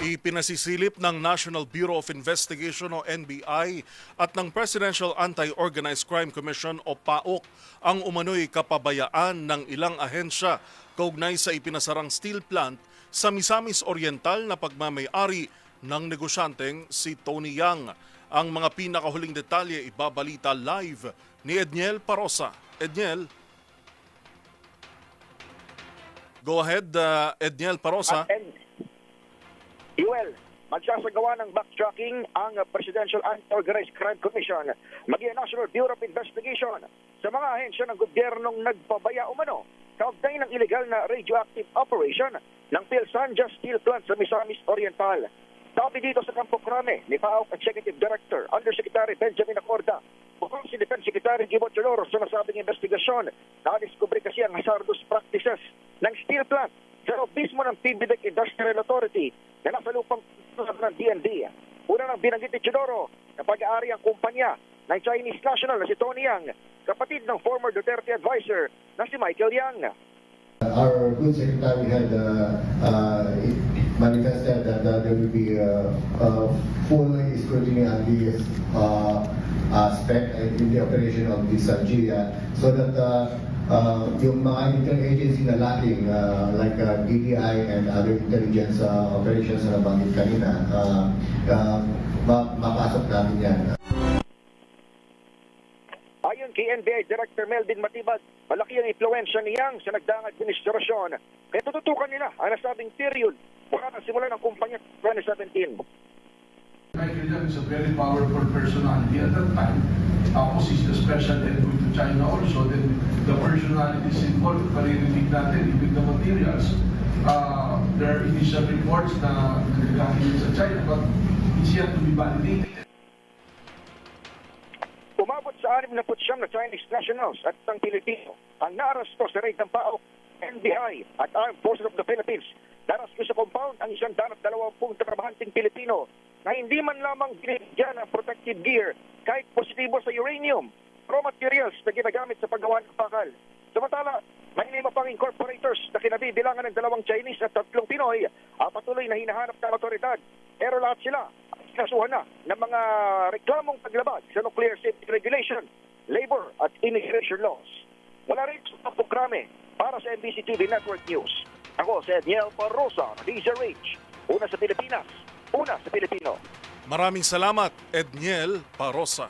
Ipinasisilip ng National Bureau of Investigation o NBI at ng Presidential Anti-Organized Crime Commission o PAOK ang umano'y kapabayaan ng ilang ahensya kaugnay sa ipinasarang steel plant sa Misamis Oriental na pagmamay-ari ng negosyanteng si Tony Yang. Ang mga pinakahuling detalye ibabalita live ni Edniel Parosa. Edniel? Go ahead, Edniel Parosa. Yuel, magsasagawa ng backtracking ang Presidential Anti-Organized Crime Commission, maging National Bureau of Investigation sa mga ahensya ng gobyernong nagpabaya umano kaugnay ng illegal na radioactive operation ng Pilsanja Steel Plant sa Misamis Oriental. Sabi dito sa Campo Crame ni PAOK Executive Director Undersecretary Benjamin Acorda, bukod si Defense Secretary Gibo Choloro sa nasabing investigasyon, na-discover kasi ang hazardous practices ng steel plant sa loob mismo ng PBDEC Industrial Authority na nasa lupang ng DND. Una nang binanggit ni Chidoro na pag-aari ang kumpanya ng Chinese national na si Tony Yang, kapatid ng former Duterte advisor na si Michael Yang. Our good secretary had manifested that there will be full scrutiny on this aspect in the operation of this GIA so that yung mga interagency na lating like DTI and other intelligence operations na nabanggit kanina, mapasok natin yan. Ayon kay NBI Director Melvin Matibag, malaki ang impluwensya ni Yang sa nagdaang administrasyon. Kaya tututukan nila ang nasabing period mula ng simula ng kumpanya 2017. Michael Yang is a very powerful personality at that time. Tapos is the special envoy to China also. Then the personalities involved, maririnig natin, even the materials. There are initial reports na nagagaling sa China, but it's yet to be validated. Umabot sa 69 na Chinese nationals at isang Pilipino ang naarasto sa raid ng PAOK, NBI at Armed Forces of the Philippines. Narasko sa compound ang 120 trabahanting Pilipino na hindi man lamang binigyan ng protective gear kahit positibo sa uranium, raw materials na ginagamit sa paggawa ng bakal. Samantala, may 5 pang incorporators na kinabibilangan ng 2 Chinese at 3 Pinoy patuloy na hinahanap ng otoridad. Pero lahat sila ay kinasuhan na ng mga reklamong paglabag sa nuclear safety regulation, labor at immigration laws. Mula rin sa Campo Crame para sa NBC TV Network News. Ako si Edniel Parosa, DZRH. Una sa Pilipinas, una sa Pilipino. Maraming salamat, Edniel Parosa.